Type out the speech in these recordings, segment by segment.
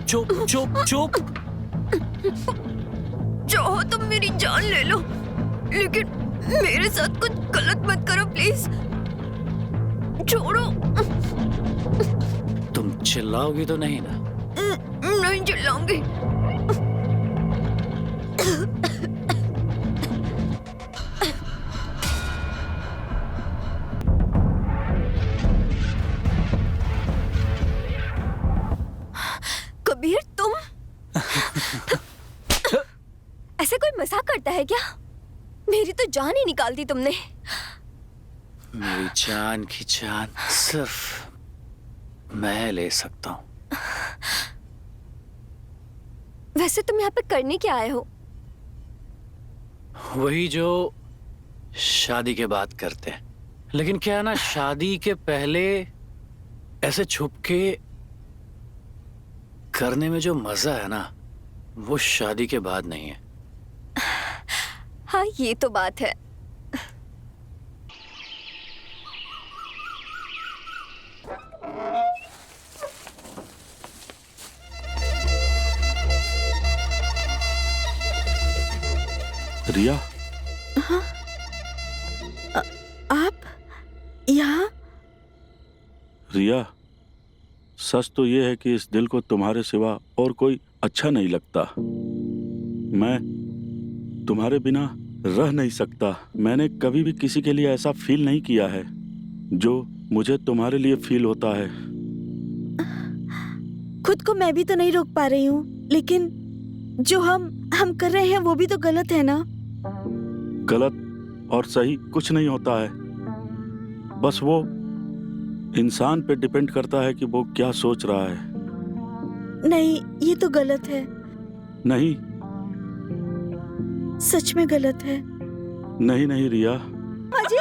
चुप चुप चुप। चाहो तुम मेरी जान ले लो, लेकिन मेरे साथ कुछ गलत मत करो प्लीज। छोड़ो। तुम चिल्लाओगी तो नहीं ना? नहीं चिल्लाऊंगी। कबीर तुम ऐसे कोई मजाक करता है क्या? मेरी तो जान ही निकाल दी तुमने। मेरी जान की जान सिर्फ मैं ले सकता हूँ। वैसे तुम यहाँ पे करने क्या आए हो? वही जो शादी के बाद करते हैं, लेकिन क्या है ना, शादी के पहले ऐसे छुप के करने में जो मजा है ना, वो शादी के बाद नहीं है। हाँ ये तो बात है। रिया, हाँ? आप यहाँ? रिया, सच तो ये है कि इस दिल को तुम्हारे सिवा और कोई अच्छा नहीं लगता। मैं तुम्हारे बिना रह नहीं सकता। मैंने कभी भी किसी के लिए ऐसा फील नहीं किया है जो मुझे तुम्हारे लिए फील होता है। खुद को मैं भी तो नहीं रोक पा रही हूँ, लेकिन जो हम कर रहे हैं वो भी तो गलत है ना? गलत और सही कुछ नहीं होता है, बस वो इंसान पे डिपेंड करता है कि वो क्या सोच रहा है। नहीं, ये तो गलत है। नहीं, सच में गलत है। नहीं नहीं रिया। अजी!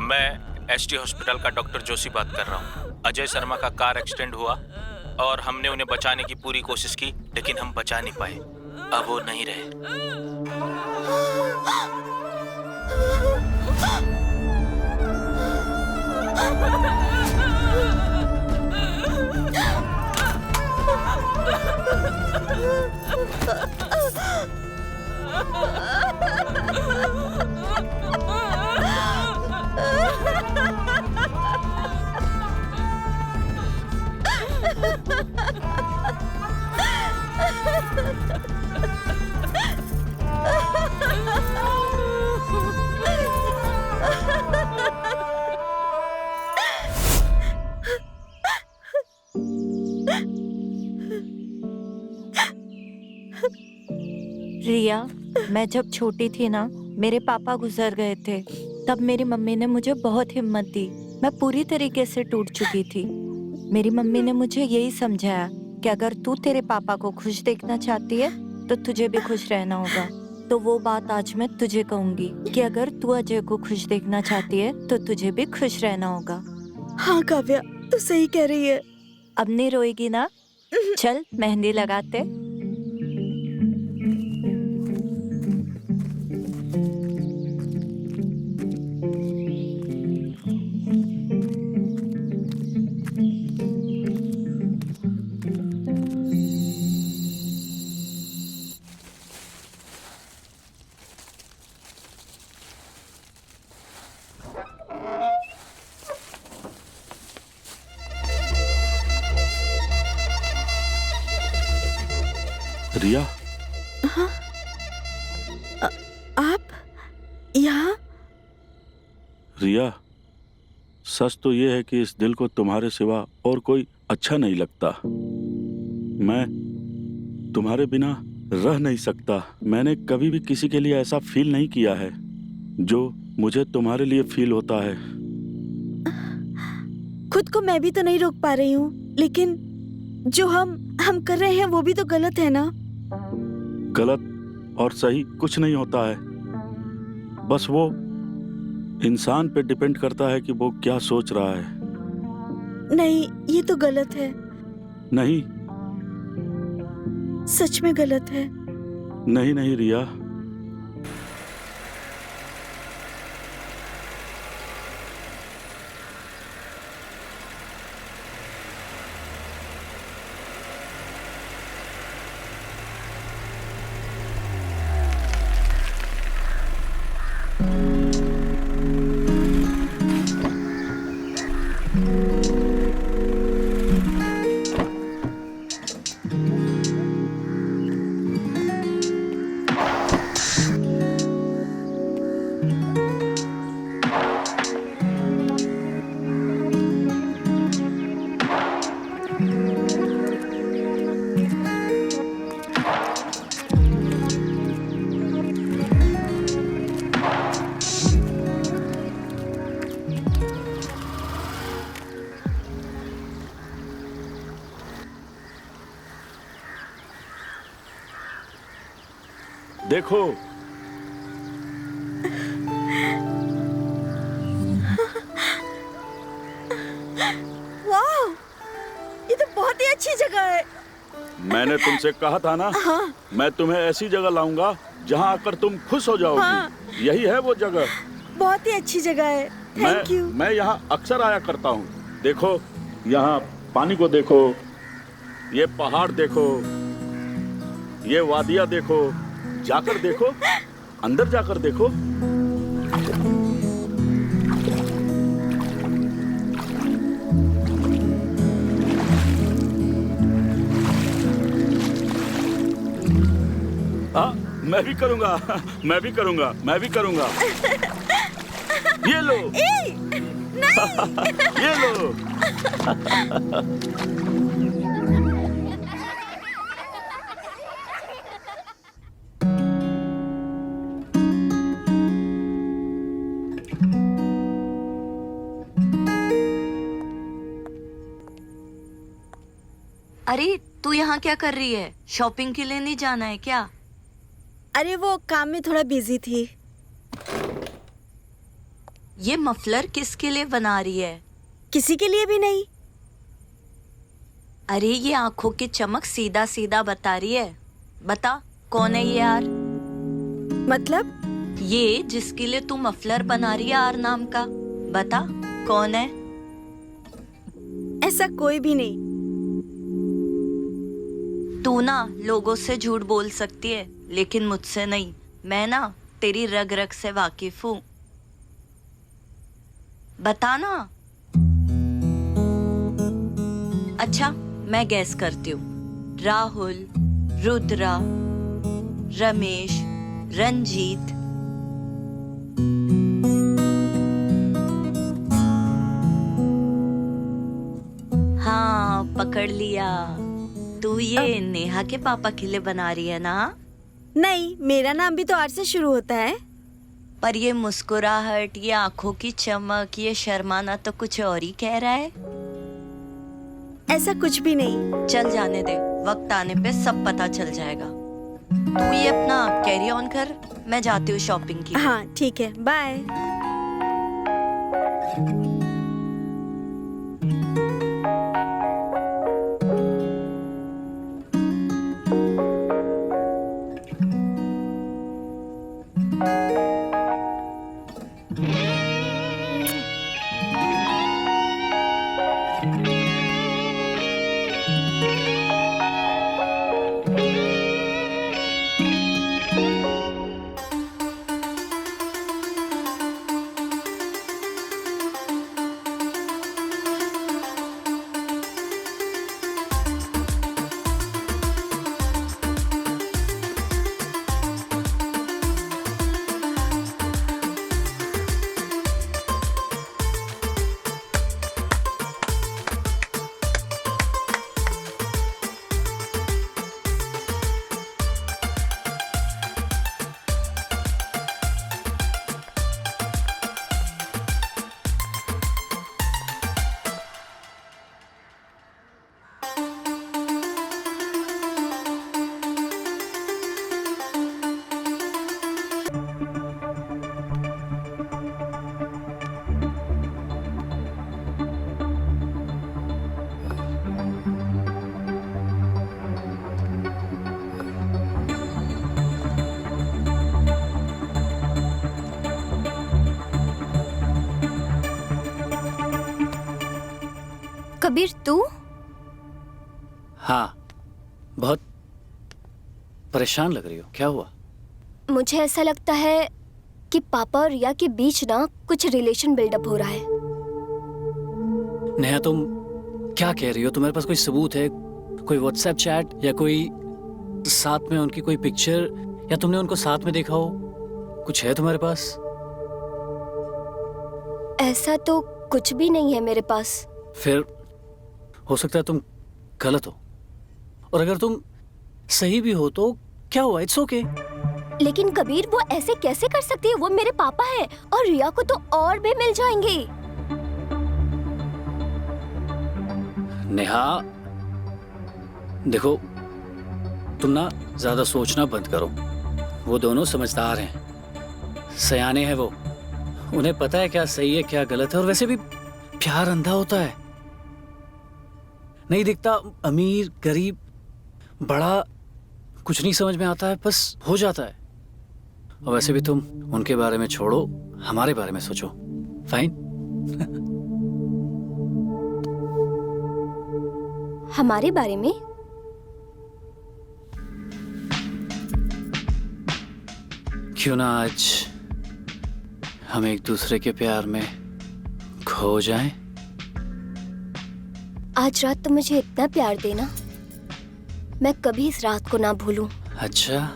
मैं एसटी हॉस्पिटल का डॉक्टर जोशी बात कर रहा हूँ। अजय शर्मा का कार एक्सीडेंट हुआ और हमने उन्हें बचाने की पूरी कोशिश की, लेकिन हम बचा नहीं पाए। अब वो नहीं रहे। रिया, मैं जब छोटी थी ना, मेरे पापा गुजर गए थे। तब मेरी मम्मी ने मुझे बहुत हिम्मत दी। मैं पूरी तरीके से टूट चुकी थी। मेरी मम्मी ने मुझे यही समझाया कि अगर तू तेरे पापा को खुश देखना चाहती है तो तुझे भी खुश रहना होगा। तो वो बात आज मैं तुझे कहूंगी कि अगर तू अजय को खुश देखना चाहती है तो तुझे भी खुश रहना होगा। हाँ काव्या, तू सही कह रही है। अब नहीं रोएगी ना? चल मेहंदी लगाते। रिया, हाँ? आप यहाँ? रिया, सच तो ये है कि इस दिल को तुम्हारे सिवा और कोई अच्छा नहीं लगता। मैं तुम्हारे बिना रह नहीं सकता। मैंने कभी भी किसी के लिए ऐसा फील नहीं किया है जो मुझे तुम्हारे लिए फील होता है। खुद को मैं भी तो नहीं रोक पा रही हूँ, लेकिन जो हम कर रहे हैं वो भी तो गलत है ना? गलत और सही कुछ नहीं होता है, बस वो इंसान पे डिपेंड करता है कि वो क्या सोच रहा है। नहीं, ये तो गलत है। नहीं, सच में गलत है। नहीं नहीं रिया। देखो। वाह, ये तो बहुत ही अच्छी जगह है। मैंने तुमसे कहा था ना, मैं तुम्हें ऐसी जगह लाऊंगा जहाँ आकर तुम खुश हो जाओगी। हाँ। यही है वो जगह। बहुत ही अच्छी जगह है। Thank you. मैं यहाँ अक्सर आया करता हूँ। देखो, यहाँ पानी को देखो, ये पहाड़ देखो, ये वादियाँ देखो, जाकर देखो, अंदर जाकर देखो। हाँ, मैं भी करूँगा, मैं भी करूँगा, मैं भी करूँगा। ये लो। ये लो। अरे तू यहाँ क्या कर रही है? शॉपिंग के लिए नहीं जाना है क्या? अरे वो काम में थोड़ा बिजी थी। ये मफलर किसके लिए बना रही है? किसी के लिए भी नहीं। अरे ये आंखों की चमक सीधा सीधा बता रही है। बता कौन है ये यार? मतलब? ये जिसके लिए तू मफलर बना रही है आर नाम का, बता कौन है? ऐसा कोई भी नहीं। तू ना लोगों से झूठ बोल सकती है, लेकिन मुझसे नहीं। मैं ना तेरी रग रग से वाकिफ हूँ। बता ना। अच्छा मैं गैस करती हूँ। राहुल, रुद्रा, रमेश, रंजीत। हाँ पकड़ लिया। तू ये नेहा के पापा के लिए बना रही है ना? नहीं, मेरा नाम भी तो आर से शुरू होता है। पर ये मुस्कुराहट, ये आंखों की चमक, ये शर्माना तो कुछ और ही कह रहा है। ऐसा कुछ भी नहीं। चल जाने दे, वक्त आने पे सब पता चल जाएगा। तू ये अपना कैरी ऑन कर, मैं जाती हूँ शॉपिंग की। हाँ ठीक है, बाय। कबीर तू? हाँ, बहुत परेशान लग रही हो, क्या हुआ? मुझे ऐसा लगता है कि पापा और रिया के बीच ना कुछ रिलेशन बिल्डअप हो रहा है। नेहा तुम क्या कह रही हो? तुम्हारे पास कोई सबूत है? कोई व्हाट्सएप चैट या कोई साथ में उनकी कोई पिक्चर, या तुमने उनको साथ में देखा हो? कुछ है तुम्हारे पास? ऐसा तो कुछ भी नहीं है मेरे पास। फिर हो सकता है तुम गलत हो, और अगर तुम सही भी हो तो क्या हुआ? It's okay. लेकिन कबीर वो ऐसे कैसे कर सकती है? वो मेरे पापा है, और रिया को तो और भी मिल जाएंगे। नेहा देखो, तुम ना ज्यादा सोचना बंद करो। वो दोनों समझदार हैं, सयाने हैं वो। उन्हें पता है क्या सही है क्या गलत है। और वैसे भी प्यार अंधा होता है, नहीं दिखता। अमीर गरीब बड़ा कुछ नहीं समझ में आता है, बस हो जाता है। और वैसे भी तुम उनके बारे में छोड़ो, हमारे बारे में सोचो। फाइन। हमारे बारे में? क्यों ना आज हम एक दूसरे के प्यार में खो जाएं? आज रात तुम मुझे इतना प्यार देना, मैं कभी इस रात को ना भूलूं। अच्छा,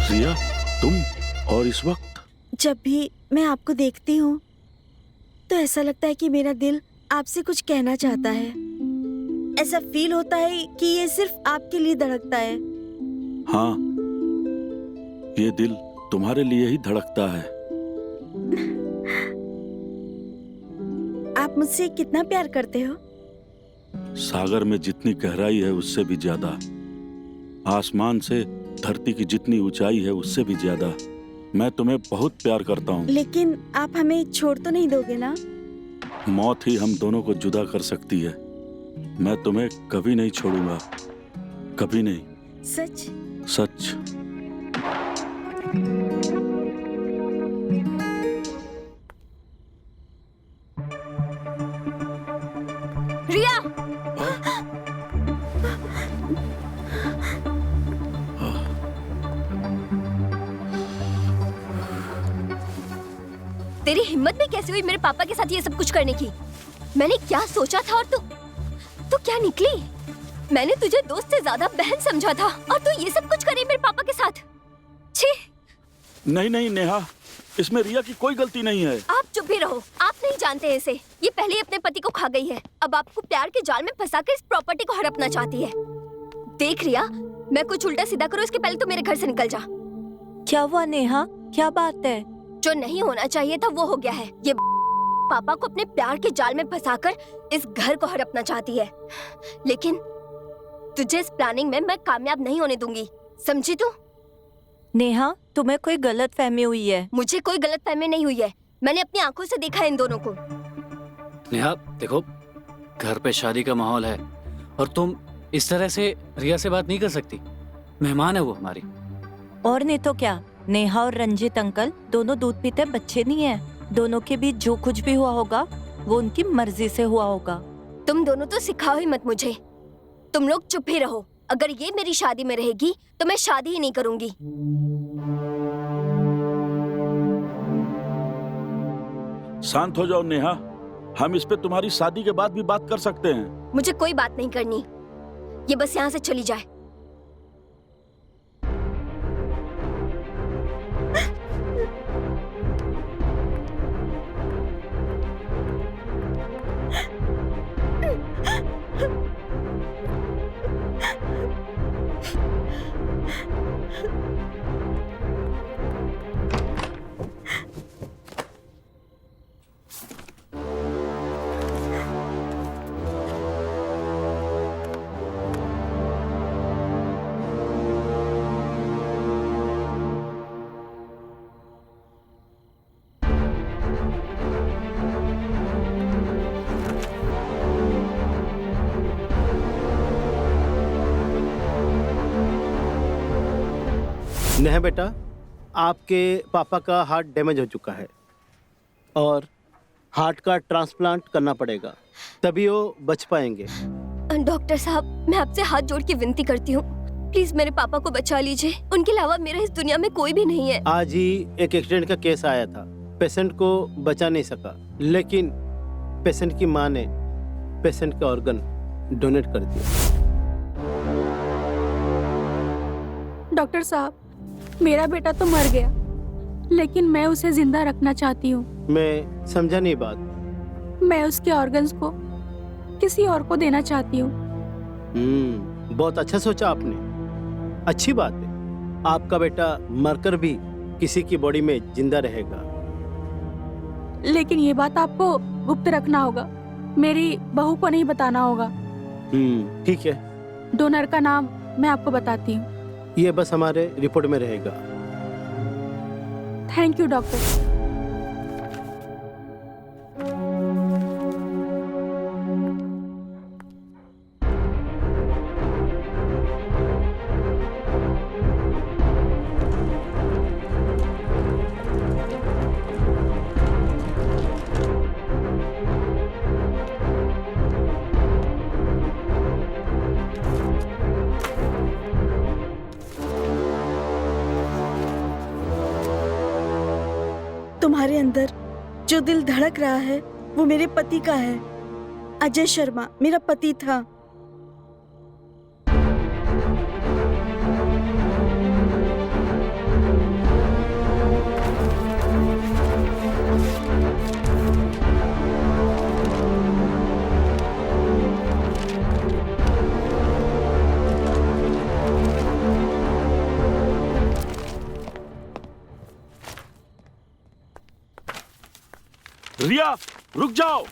रिया, तुम और इस वक्त? जब भी मैं आपको देखती हूँ तो ऐसा लगता है कि मेरा दिल आपसे कुछ कहना चाहता है। ऐसा फील होता है कि ये सिर्फ आपके लिए धड़कता है। हाँ, ये दिल तुम्हारे लिए ही धड़कता है। आप मुझसे कितना प्यार करते हो? सागर में जितनी गहराई है उससे भी ज्यादा, आसमान से धरती की जितनी ऊंचाई है उससे भी ज्यादा। मैं तुम्हें बहुत प्यार करता हूँ। लेकिन आप हमें छोड़ तो नहीं दोगे ना? मौत ही हम दोनों को जुदा कर सकती है। मैं तुम्हें कभी नहीं छोड़ूंगा, कभी नहीं। सच? सच। रिया! तेरी हिम्मत भी कैसे हुई मेरे पापा के साथ ये सब कुछ करने की? मैंने क्या सोचा था और तू क्या निकली? मैंने तुझे दोस्त से ज्यादा बहन समझा था और तू ये सब कुछ करे मेरे पापा के साथ। छी! नहीं नहीं नेहा, इसमें रिया की कोई गलती नहीं है। आप चुप ही रहो, आप नहीं जानते इसे। ये पहले ही अपने पति को खा गई है, अब आपको प्यार के जाल में फंसाकर इस प्रॉपर्टी को हड़पना चाहती है। देख रिया, मैं कुछ उल्टा सीधा करूँ इसके पहले तो मेरे घर से निकल जा। क्या हुआ नेहा, क्या बात है? जो नहीं होना चाहिए था वो हो गया है। ये पापा को अपने प्यार के जाल में फंसाकर इस घर को हड़पना चाहती है, लेकिन तुझे इस प्लानिंग में मैं कामयाब नहीं होने दूंगी, समझी तू? नेहा, तुम्हें कोई गलत फहमी हुई है। मुझे कोई गलत फहमी नहीं हुई है, मैंने अपनी आंखों से देखा है इन दोनों को। नेहा देखो, घर पे शादी का माहौल है और तुम इस तरह से रिया से बात नहीं कर सकती। मेहमान है वो हमारी। और नहीं तो क्या, नेहा और रंजीत अंकल दोनों दूध पीते बच्चे नहीं है। दोनों के बीच जो कुछ भी हुआ होगा वो उनकी मर्जी से हुआ होगा। तुम दोनों तो सिखाओ ही मत मुझे। तुम लोग चुप ही रहो। अगर ये मेरी शादी में रहेगी तो मैं शादी ही नहीं करूंगी। शांत हो जाओ नेहा, हम इस पे तुम्हारी शादी के बाद भी बात कर सकते हैं। मुझे कोई बात नहीं करनी, ये बस यहाँ से चली जाए। नेहा बेटा, आपके पापा का हार्ट डैमेज हो चुका है और हार्ट का ट्रांसप्लांट करना पड़ेगा, तभी वो बच पाएंगे। डॉक्टर साहब, मैं आपसे हाथ जोड़ के विनती करती हूँ, प्लीज मेरे पापा को बचा लीजिए। उनके अलावा मेरा इस दुनिया में कोई भी नहीं है। आज ही एक एक्सीडेंट का केस आया था, पेशेंट को बचा नहीं सका, लेकिन पेशेंट की मां ने पेशेंट का ऑर्गन डोनेट कर दिया। डॉक्टर साहब, मेरा बेटा तो मर गया, लेकिन मैं उसे जिंदा रखना चाहती हूँ। मैं समझा नहीं बात। मैं उसके ऑर्गन्स को किसी और को देना चाहती हूँ। बहुत अच्छा सोचा आपने, अच्छी बात है। आपका बेटा मरकर भी किसी की बॉडी में जिंदा रहेगा। लेकिन ये बात आपको गुप्त रखना होगा, मेरी बहू को नहीं बताना होगा। ठीक है, डोनर का नाम मैं आपको बताती हूँ। ये बस हमारे रिपोर्ट में रहेगा। Thank you doctor. तुम्हारे अंदर जो दिल धड़क रहा है वो मेरे पति का है। अजय शर्मा मेरा पति था। रिया, रुक जाओ।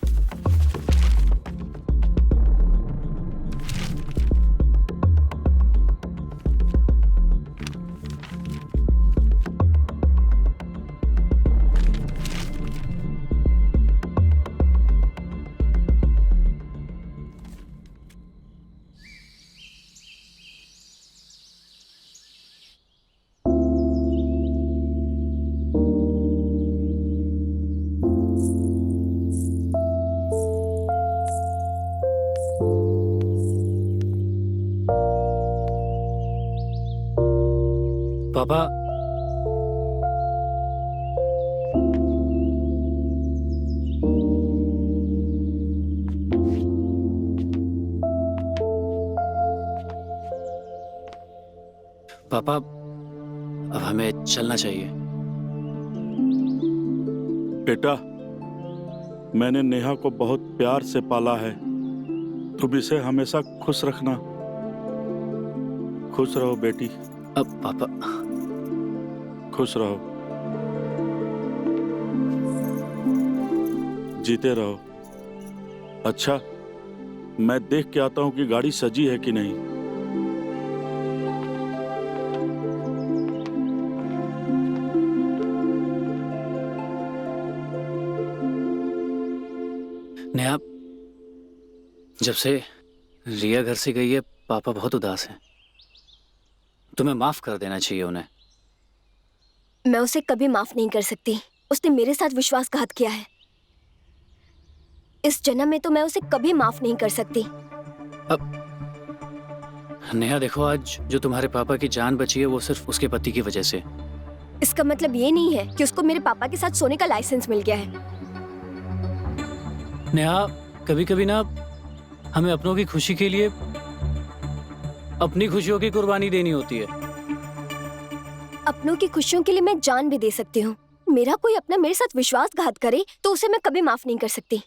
पापा, पापा अब हमें चलना चाहिए। बेटा, मैंने नेहा को बहुत प्यार से पाला है, तुम इसे हमेशा खुश रखना। खुश रहो बेटी। अब पापा, खुश रहो, जीते रहो। अच्छा, मैं देख के आता हूं कि गाड़ी सजी है कि नहीं। नेहा, जब से रिया घर से गई है पापा बहुत उदास हैं। तुम्हें माफ कर देना चाहिए उन्हें। मैं उसे कभी माफ नहीं कर सकती। उसने मेरे साथ विश्वासघात किया है। इस जन्म में तो मैं उसे कभी माफ नहीं कर सकती। अब नेहा देखो, आज जो तुम्हारे पापा की जान बची है वो सिर्फ उसके पति की वजह से। इसका मतलब ये नहीं है कि उसको मेरे पापा के साथ सोने का लाइसेंस मिल गया है। नेहा, कभी कभी ना हमें अपनों की खुशी के लिए अपनी खुशियों की कुर्बानी देनी होती है। अपनों की खुशियों के लिए मैं जान भी दे सकती हूँ। मेरा कोई अपना मेरे साथ विश्वासघात करे तो उसे मैं कभी माफ नहीं कर सकती।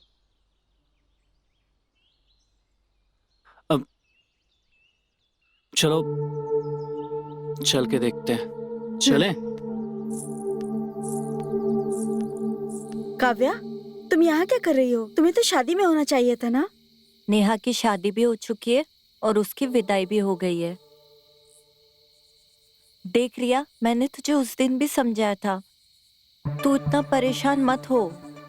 अब चलो चल के देखते हैं। चलें? काव्या, तुम यहाँ क्या कर रही हो? तुम्हें तो शादी में होना चाहिए था ना। नेहा की शादी भी हो चुकी है और उसकी विदाई भी हो गई है। देख रिया, मैंने तुझे उस दिन भी समझाया था, तू इतना परेशान मत हो।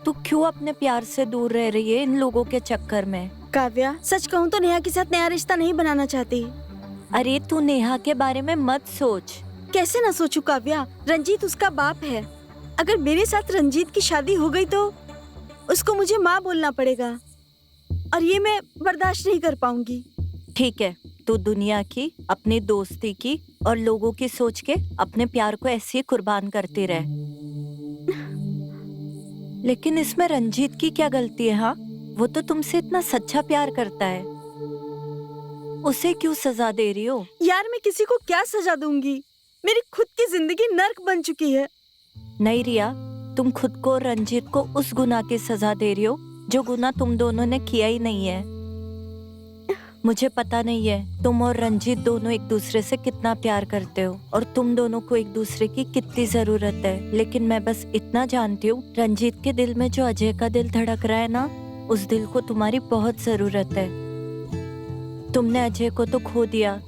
तू क्यों अपने प्यार से दूर रह रही है इन लोगों के चक्कर में? काव्या, सच कहूँ तो नेहा के साथ नया रिश्ता नहीं बनाना चाहती। अरे तू नेहा के बारे में मत सोच। कैसे ना सोचूं काव्या, रंजीत उसका बाप है। अगर मेरे साथ रंजीत की शादी हो गई तो उसको मुझे माँ बोलना पड़ेगा और ये मैं बर्दाश्त नहीं कर पाऊंगी। ठीक है, तू दुनिया की, अपनी दोस्ती की और लोगों की सोच के अपने प्यार को ऐसे ही कुर्बान करती रहे। लेकिन इसमें रंजीत की क्या गलती है? हाँ, वो तो तुमसे इतना सच्चा प्यार करता है, उसे क्यों सजा दे रही हो? यार मैं किसी को क्या सजा दूंगी? मेरी खुद की जिंदगी नर्क बन चुकी है। नहीं रिया, तुम खुद को और रंजीत को उस गुनाह की सजा दे रही हो जो गुनाह तुम दोनों ने किया ही नहीं है। मुझे पता नहीं है तुम और रंजीत दोनों एक दूसरे से कितना प्यार करते हो और तुम दोनों को एक दूसरे की कितनी जरूरत है, लेकिन मैं बस इतना जानती हूँ, रंजीत के दिल में जो अजय का दिल धड़क रहा है ना, उस दिल को तुम्हारी बहुत जरूरत है। तुमने अजय को तो खो दिया,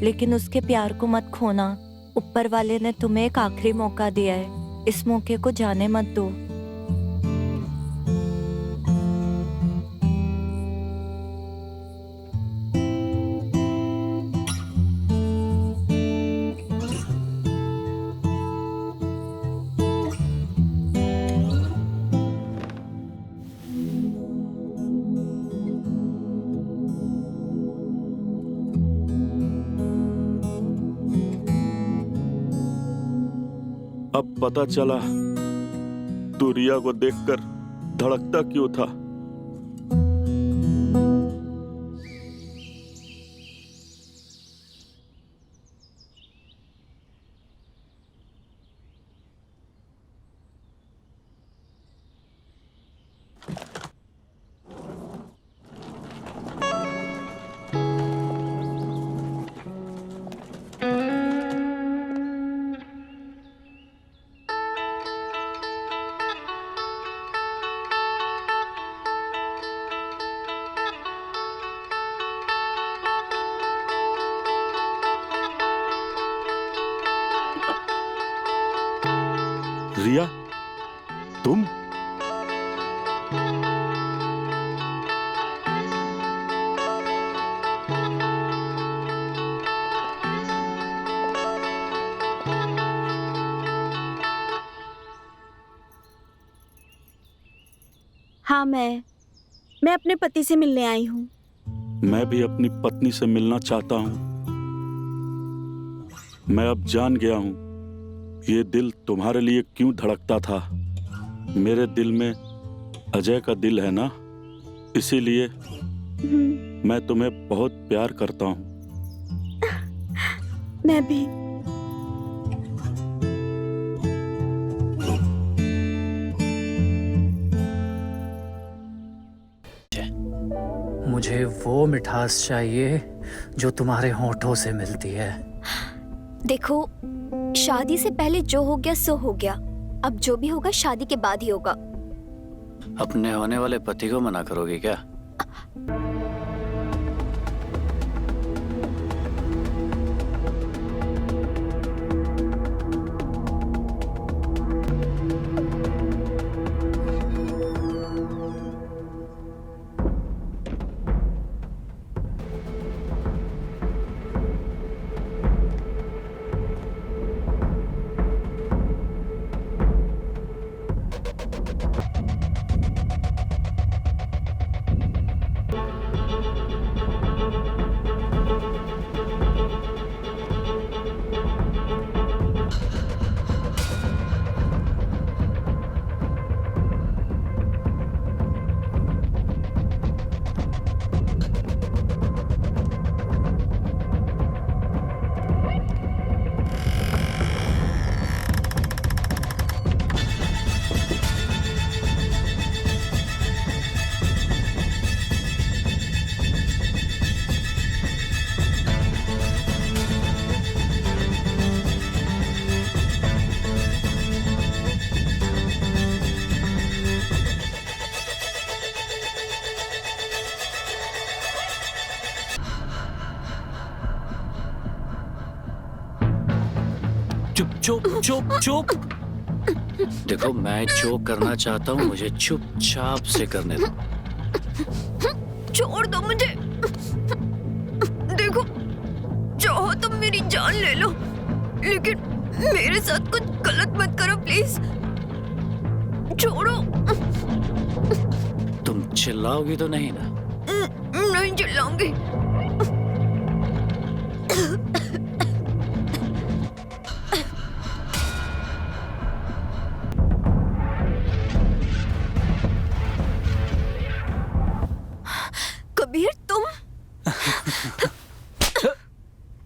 लेकिन उसके प्यार को मत खोना। ऊपर वाले ने तुम्हें एक आखिरी मौका दिया है, इस मौके को जाने मत दो। अब पता चला तू रिया को देखकर धड़कता क्यों था। रिया, तुम? हाँ, मैं अपने पति से मिलने आई हूँ। मैं भी अपनी पत्नी से मिलना चाहता हूँ। मैं अब जान गया हूँ ये दिल तुम्हारे लिए क्यों धड़कता था। मेरे दिल में अजय का दिल है ना, इसीलिए मैं तुम्हें बहुत प्यार करता हूँ। मैं भी। मुझे वो मिठास चाहिए जो तुम्हारे होठों से मिलती है। देखो, शादी से पहले जो हो गया सो हो गया, अब जो भी होगा शादी के बाद ही होगा। अपने होने वाले पति को मना करोगी क्या? चुप चुप चुप चुप। देखो, मैं जो करना चाहता हूँ मुझे चुपचाप से करने दो। छोड़ दो मुझे। देखो, चाहो तुम मेरी जान ले लो, लेकिन मेरे साथ कुछ गलत मत करो प्लीज। छोड़ो। चिल्लाओगी तो नहीं ना? नहीं चिल्लाऊंगी। कबीर तुम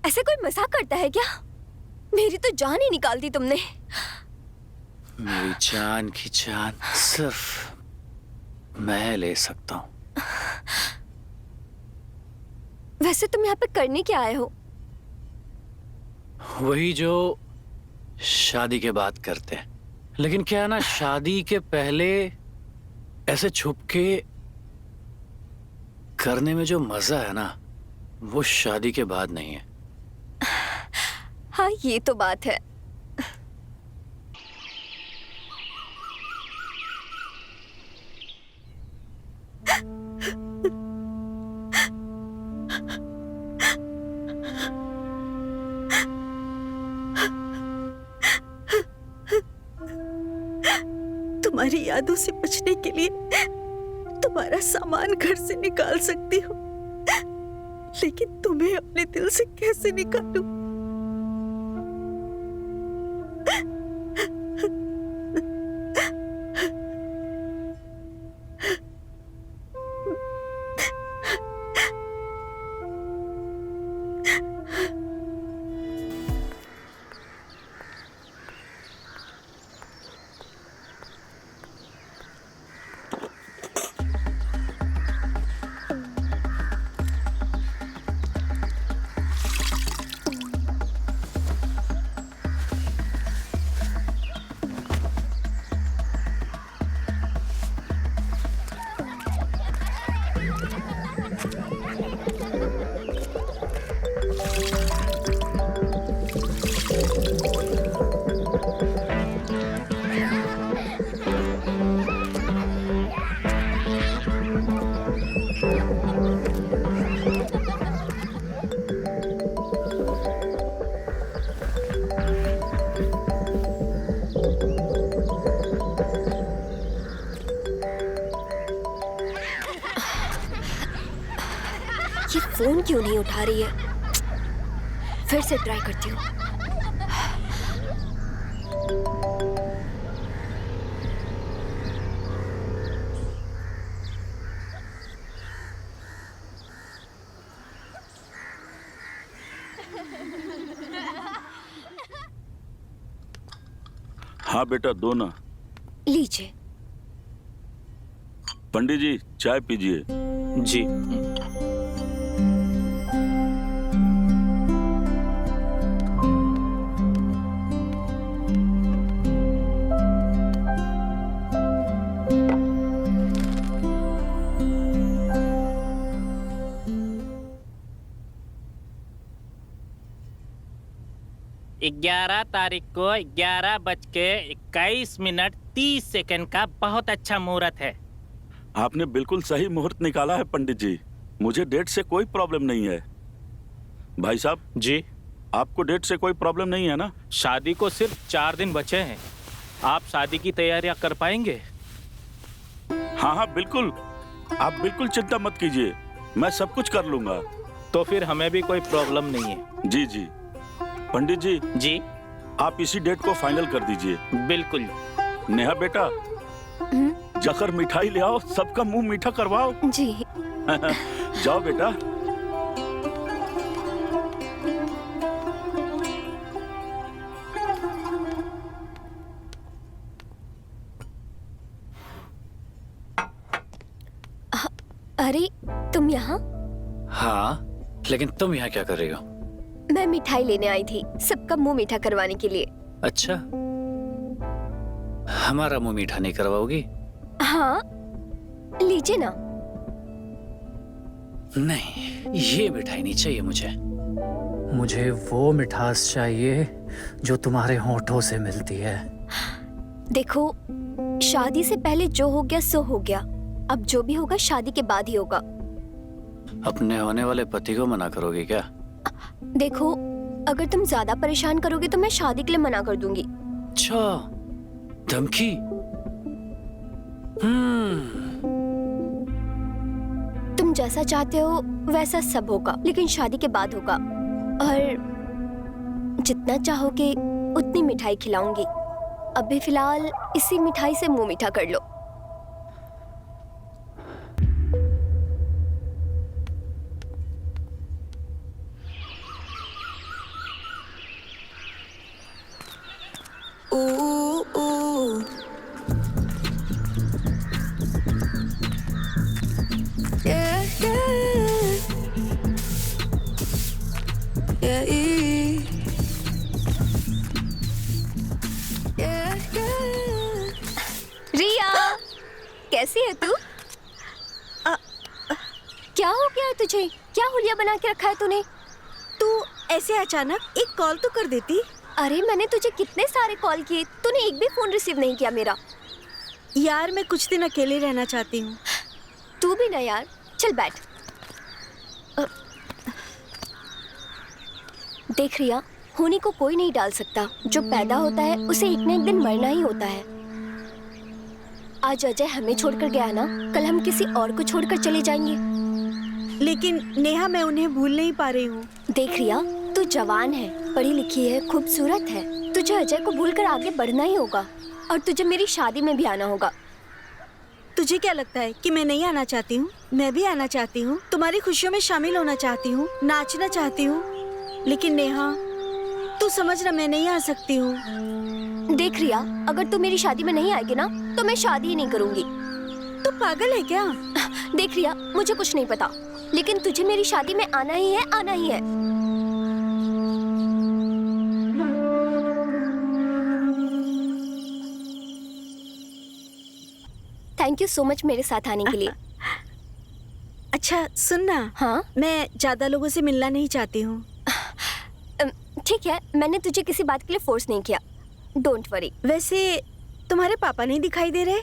ऐसे कोई मजाक करता है क्या? मेरी तो जान ही निकाल दी तुमने। मेरी जान की जान सिर्फ मैं ले सकता हूँ। वैसे तुम यहाँ पे करने क्या आए हो? वही जो शादी के बाद करते हैं, लेकिन क्या है ना, शादी के पहले ऐसे छुप के करने में जो मजा है ना, वो शादी के बाद नहीं है। हाँ ये तो बात है। तुम्हारी यादों से बचने के लिए तुम्हारा सामान घर से निकाल सकती हूँ, लेकिन तुम्हें अपने दिल से कैसे निकालूं? ये फोन क्यों नहीं उठा रही है? फिर से ट्राई करती हूँ। हाँ बेटा, दो ना। लीजिए। पंडित जी चाय पीजिए। जी। ग्यारह तारीख को 11:21:30 का बहुत अच्छा मुहूर्त है। आपने बिल्कुल सही मुहूर्त निकाला है पंडित जी। मुझे डेट से कोई प्रॉब्लम नहीं है। भाई साहब जी। आपको डेट से कोई प्रॉब्लम नहीं है ना? शादी को सिर्फ 4 दिन बचे हैं। आप शादी की तैयारियां कर पाएंगे? हाँ हाँ बिल्कुल, आप बिल्कुल चिंता मत कीजिए, मैं सब कुछ कर लूंगा। तो फिर हमें भी कोई प्रॉब्लम नहीं है। जी जी। पंडित जी जी आप इसी डेट को फाइनल कर दीजिए। बिल्कुल। नेहा बेटा, जाकर मिठाई ले आओ, सबका मुंह मीठा करवाओ। जी। जाओ बेटा। अरे तुम यहाँ? हाँ, लेकिन तुम यहाँ क्या कर रही हो? मैं मिठाई लेने आई थी, सबका मुंह मीठा करवाने के लिए। अच्छा, हमारा मुंह मीठा नहीं करवाओगी? हाँ लीजिए ना। नहीं, ये मिठाई नहीं चाहिए मुझे। मुझे वो मिठास चाहिए जो तुम्हारे होठों से मिलती है। देखो, शादी से पहले जो हो गया सो हो गया। अब जो भी होगा शादी के बाद ही होगा। अपने होने वाले पति को मना करोगी क्या? देखो, अगर तुम ज्यादा परेशान करोगे तो मैं शादी के लिए मना कर दूंगी। अच्छा, धमकी? जैसा चाहते हो वैसा सब होगा, लेकिन शादी के बाद होगा। और जितना चाहोगे उतनी मिठाई खिलाऊंगी। अभी फिलहाल इसी मिठाई से मुंह मीठा कर लो। रिया, कैसी है तू? क्या हो गया है तुझे? क्या हुलिया बना के रखा है तूने? तू ऐसे अचानक एक कॉल तो कर देती। अरे मैंने तुझे कितने सारे कॉल किए, तूने एक भी फोन रिसीव नहीं किया मेरा। यार मैं कुछ दिन अकेले रहना चाहती हूँ। तू भी ना यार, चल बैठ। देख रिया, होने को कोई नहीं डाल सकता। जो पैदा होता है उसे एक न एक दिन मरना ही होता है। आज अजय हमें छोड़कर गया ना, कल हम किसी और को छोड़कर चले जाएंगे। लेकिन नेहा, मैं उन्हें भूल नहीं पा रही हूँ। देख रिया, तू जवान है, पढ़ी लिखी है, खूबसूरत है। तुझे अजय को भूलकर आगे बढ़ना ही होगा और तुझे मेरी शादी में भी आना होगा। तुझे क्या लगता है कि मैं नहीं आना चाहती हूँ? मैं भी आना चाहती हूँ, तुम्हारी खुशियों में शामिल होना चाहती हूँ, नाचना चाहती हूँ। लेकिन नेहा, तू समझ ना, मैं नहीं आ सकती हूँ। देख रिया, अगर तू मेरी शादी में नहीं आएगी ना तो मैं शादी ही नहीं करूँगी। तू पागल है क्या? देख रिया, मुझे कुछ नहीं पता, लेकिन तुझे मेरी शादी में आना ही है, आना ही है। थैंक यू सो मच मेरे साथ आने के लिए। अच्छा सुन ना, हाँ? मैं ज्यादा लोगों से मिलना नहीं चाहती हूँ। ठीक है, मैंने तुझे किसी बात के लिए फोर्स नहीं किया। Don't worry. वैसे तुम्हारे पापा नहीं दिखाई दे रहे?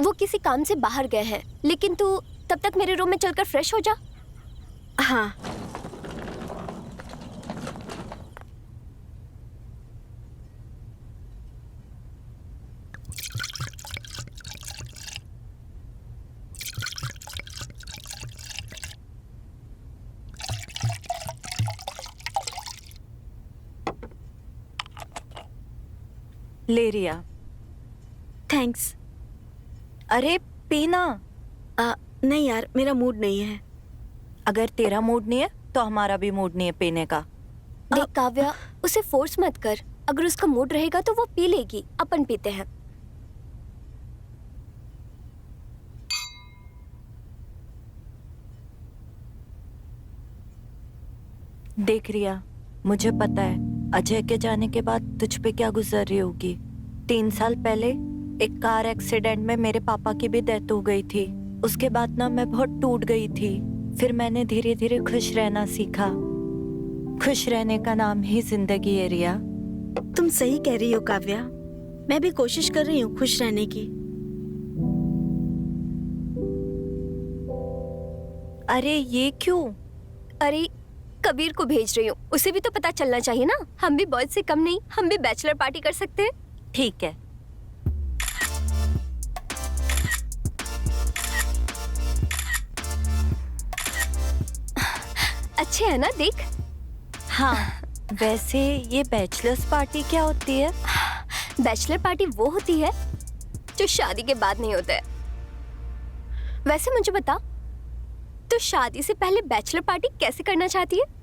वो किसी काम से बाहर गए हैं, लेकिन तू तब तक मेरे रूम में चलकर फ्रेश हो जा। हाँ। ले रिया। थैंक्स। अरे पीना। नहीं यार, मेरा मूड नहीं है। अगर तेरा मूड नहीं है तो हमारा भी मूड नहीं है पीने का। देख काव्या, उसे फोर्स मत कर। अगर उसका मूड रहेगा तो वो पी लेगी। अपन पीते हैं। देख रिया, मुझे पता है अजय के जाने के बाद तुझ पे क्या गुजर रही होगी। 3 साल पहले एक कार एक्सीडेंट में मेरे पापा की भी डेथ हो गई थी। उसके बाद ना मैं बहुत टूट गई थी। फिर मैंने धीरे धीरे खुश रहना सीखा। खुश रहने का नाम ही जिंदगी है रिया। तुम सही कह रही हो काव्या, मैं भी कोशिश कर रही हूँ खुश रहने की। अरे ये क्यों? अरे कबीर को भेज रही हूँ, उसे भी तो पता चलना चाहिए ना। हम भी बॉयज से कम नहीं, हम भी बैचलर पार्टी कर सकते हैं। ठीक है। अच्छे है ना, देख। हाँ, वैसे ये बैचलर्स पार्टी क्या होती है? बैचलर पार्टी वो होती है जो शादी के बाद नहीं होता है। वैसे मुझे बता, तो शादी से पहले बैचलर पार्टी कैसे करना चाहती है?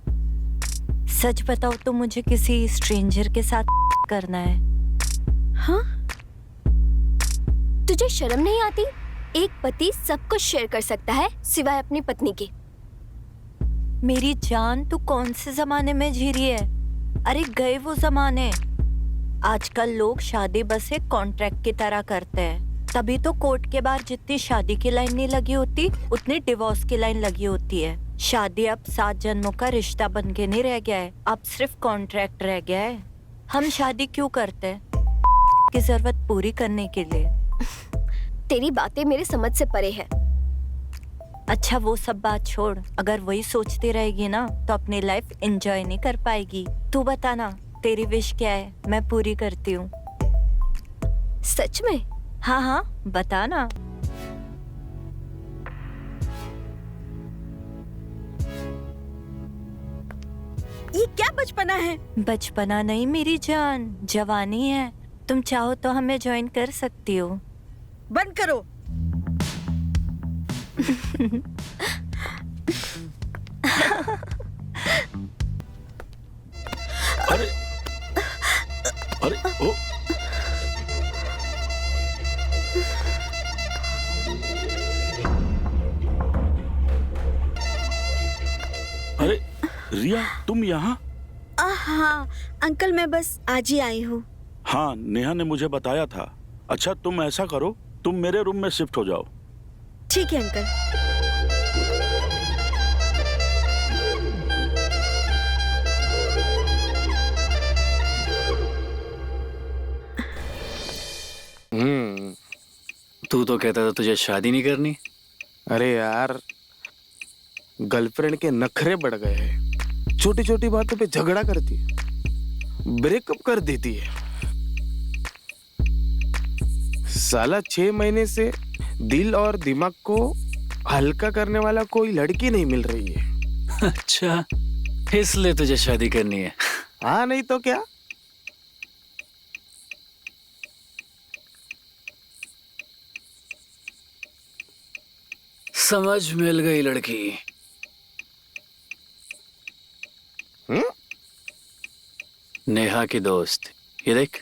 सच बताओ तो मुझे किसी स्ट्रेंजर के साथ करना है। हाँ? तुझे शर्म नहीं आती? एक पति सब कुछ शेयर कर सकता है सिवाय अपनी पत्नी के। मेरी जान, तू कौन से जमाने में जी रही है? अरे गए वो जमाने। आजकल लोग शादी बस एक कॉन्ट्रैक्ट की तरह करते हैं। तभी तो कोर्ट के बाहर जितनी शादी की लाइन नहीं लगी होती, उतनी डिवोर्स की लाइन लगी होती है। शादी अब 7 जन्मों का रिश्ता बन के नहीं रह गया है, अब सिर्फ कॉन्ट्रैक्ट रह गया है। हम शादी क्यों करते हैं? की जरूरत पूरी करने के लिए। तेरी बातें मेरे समझ से परे है। अच्छा वो सब बात छोड़, अगर वही सोचती रहेगी ना तो अपनी लाइफ एंजॉय नहीं कर पाएगी। तू बता ना, तेरी विश क्या है? मैं पूरी करती हूँ। सच में? हाँ हाँ, बता ना। ये क्या बचपना है? बचपना नहीं मेरी जान, जवानी है। तुम चाहो तो हमें ज्वाइन कर सकती हो। बंद करो। अरे अरे ओ अरे रिया, तुम यहाँ? हाँ अंकल, मैं बस आज ही आई हूँ। हाँ, नेहा ने मुझे बताया था। अच्छा, तुम ऐसा करो, तुम मेरे रूम में शिफ्ट हो जाओ। ठीक है अंकल। तू तो कहता था तुझे शादी नहीं करनी। अरे यार, गर्लफ्रेंड के नखरे बढ़ गए हैं। छोटी छोटी बातों पे झगड़ा करती है, ब्रेकअप कर देती है। साला 6 महीने से दिल और दिमाग को हल्का करने वाला कोई लड़की नहीं मिल रही है। अच्छा, इसलिए तुझे शादी करनी है? हाँ, नहीं तो क्या। समझ मिल गई लड़की। नेहा की दोस्त, ये देख।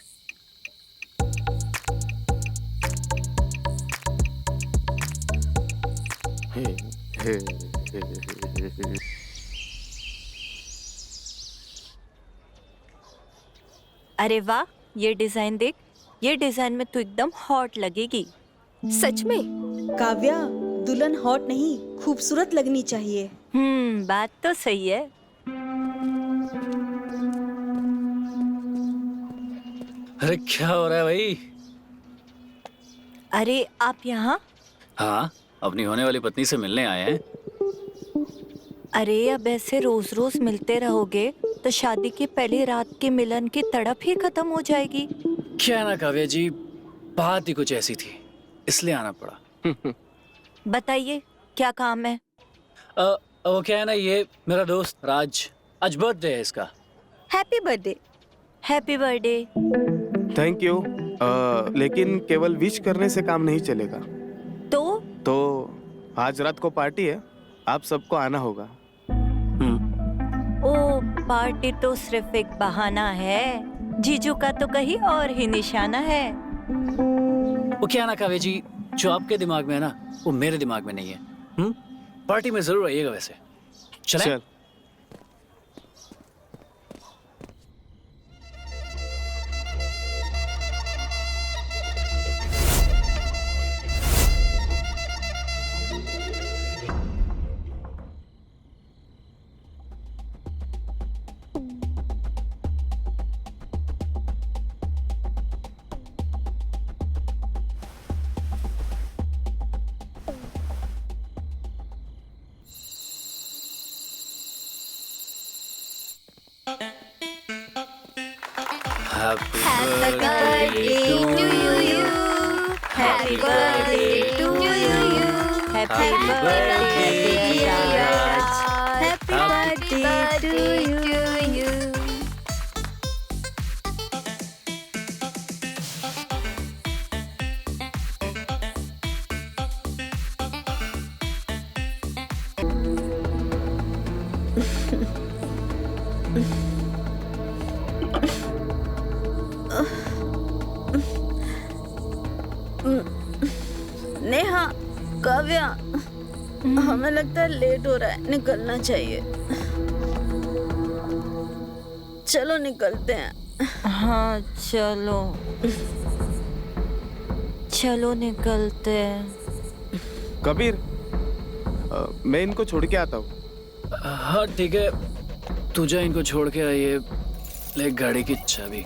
अरे वाह, ये डिजाइन देख। ये डिजाइन में तू एकदम हॉट लगेगी। सच में? काव्या, दुल्हन हॉट नहीं खूबसूरत लगनी चाहिए। बात तो सही है। अरे क्या हो रहा है भाई? अरे आप यहाँ? हाँ, अपनी होने वाली पत्नी से मिलने आए हैं। अरे अब ऐसे रोज रोज मिलते रहोगे तो शादी की पहली रात के मिलन की तड़प ही खत्म हो जाएगी। क्या ना काव्या जी, बात ही कुछ ऐसी थी, इसलिए आना पड़ा। बताइए क्या काम है? वो क्या है ना, ये मेरा दोस्त राज, आज बर्थडे है इसका। Happy birthday. Happy birthday. Thank you. लेकिन केवल विश करने से काम नहीं चलेगा। तो आज रात को पार्टी है, आप सबको आना होगा। ओ, पार्टी तो सिर्फ एक बहाना है। जीजू का तो कहीं और ही निशाना है। वो क्या ना काव्या जी, जो आपके दिमाग में है ना, वो मेरे दिमाग में नहीं है। पार्टी में जरूर आइएगा वैसे। चलें? चल। Happy birthday to you. Happy birthday to you. Happy birthday dear Raj. Happy birthday to you. Neha, Kavya, हमें लगता है लेट हो रहा है, निकलना चाहिए। चलो निकलते हैं। हाँ चलो, चलो निकलते हैं। कबीर, मैं इनको छोड़ के आता हूँ। हाँ ठीक है, तू जा, इनको छोड़ के आइए। ले गाड़ी की चाबी।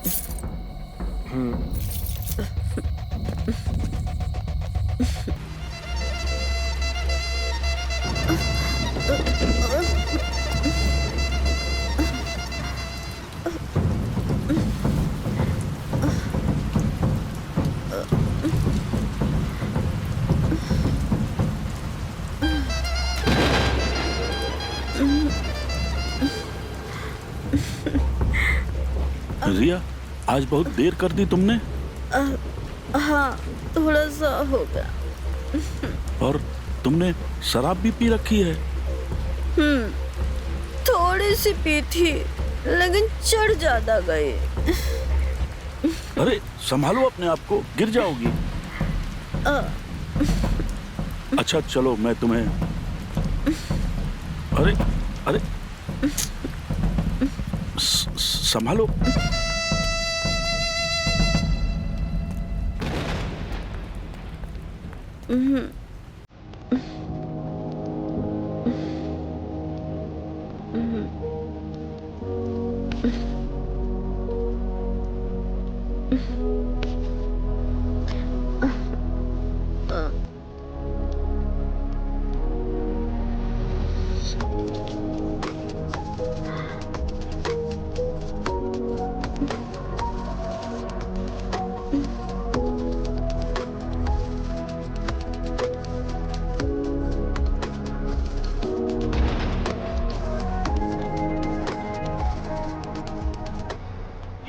रिया, आज बहुत देर कर दी तुमने। हाँ, थोड़ा सा हो गया। और तुमने शराब भी पी रखी है। थोड़ी सी पी थी, लेकिन चढ़ ज्यादा गई। अरे संभालो अपने आप को, गिर जाओगी। अच्छा चलो, मैं तुम्हें। अरे अरे संभालो।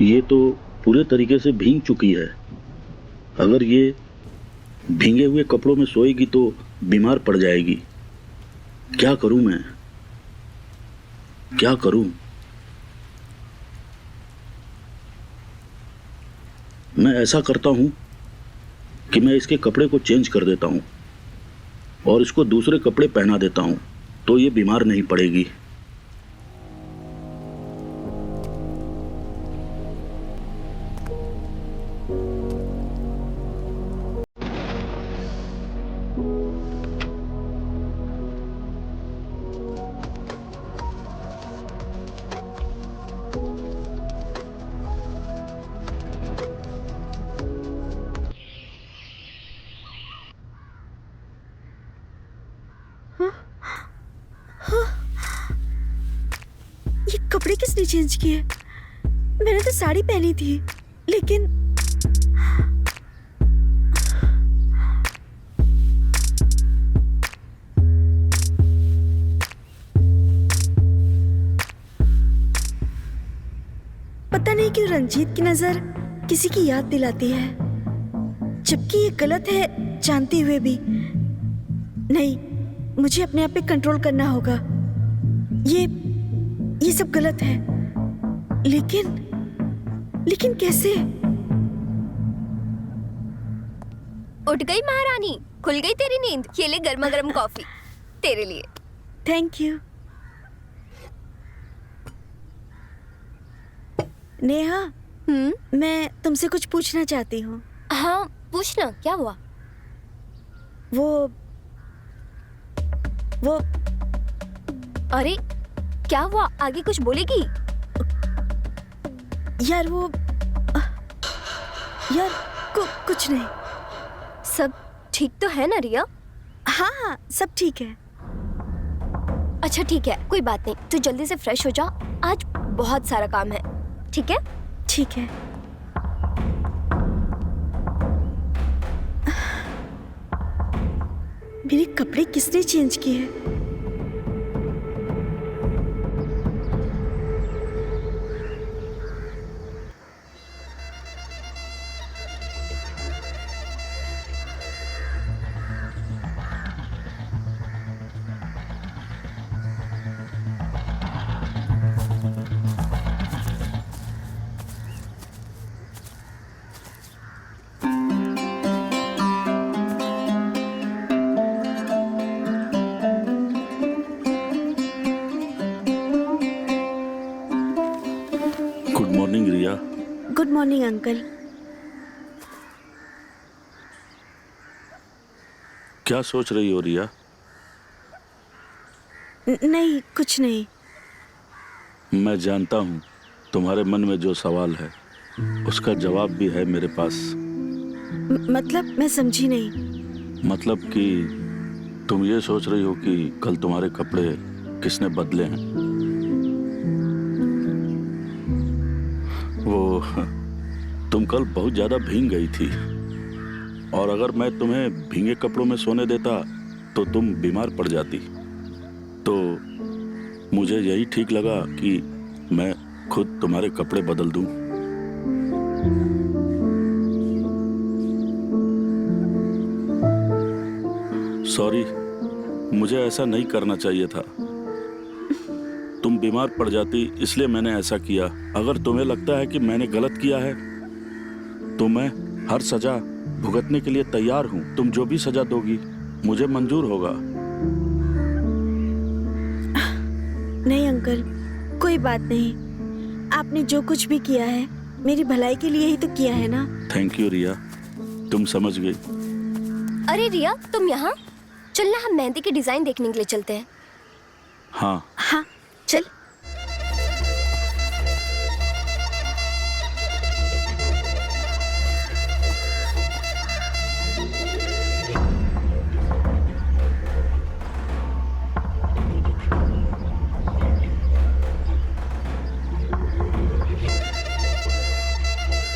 ये तो पूरे तरीके से भीग चुकी है। अगर ये भीगे हुए कपड़ों में सोएगी तो बीमार पड़ जाएगी। क्या करूं मैं, क्या करूं? मैं ऐसा करता हूं कि मैं इसके कपड़े को चेंज कर देता हूं और इसको दूसरे कपड़े पहना देता हूं, तो ये बीमार नहीं पड़ेगी। ये कपड़े किसने चेंज किए? मैंने तो साड़ी पहनी थी, लेकिन पता नहीं क्यों रंजीत की नजर किसी की याद दिलाती है, जबकि ये गलत है जानते हुए भी। नहीं, मुझे अपने आप पे कंट्रोल करना होगा। ये सब गलत है, लेकिन कैसे? उठ गई महारानी, खुल गई तेरी नींद। ये ले गर्मा गर्म कॉफी तेरे लिए। Thank you. नेहा, मैं तुमसे कुछ पूछना चाहती हूँ। हाँ पूछना, क्या हुआ? वो अरे क्या हुआ? आगे कुछ बोलेगी? यार कुछ नहीं। सब ठीक तो है ना रिया? हाँ, सब ठीक है। अच्छा ठीक है, कोई बात नहीं। तू जल्दी से फ्रेश हो जा, आज बहुत सारा काम है। ठीक है? ठीक है। मेरे कपड़े किसने चेंज किए हैं? Good morning Riya. Good morning uncle. क्या सोच रही हो रिया? नहीं, कुछ नहीं। मैं जानता हूँ तुम्हारे मन में जो सवाल है उसका जवाब भी है मेरे पास। मतलब मैं समझी नहीं। मतलब कि तुम ये सोच रही हो कि कल तुम्हारे कपड़े किसने बदले हैं। वो तुम कल बहुत ज्यादा भीग गई थी और अगर मैं तुम्हें भीगे कपड़ों में सोने देता तो तुम बीमार पड़ जाती। तो मुझे यही ठीक लगा कि मैं खुद तुम्हारे कपड़े बदल दूं। सॉरी, मुझे ऐसा नहीं करना चाहिए था। तुम बीमार पड़ जाती इसलिए मैंने ऐसा किया। अगर तुम्हें लगता है कि मैंने गलत किया है तो मैं हर सजा भुगतने के लिए तैयार हूँ। तुम जो भी सजा दोगी मुझे मंजूर होगा। नहीं अंकल, कोई बात नहीं। आपने जो कुछ भी किया है मेरी भलाई के लिए ही तो किया है ना। थैंक यू रिया, तुम समझ गई। अरे रिया, तुम यहाँ? चलना हम मेहंदी की डिजाइन देखने के लिए चलते हैं। हाँ हाँ, चल।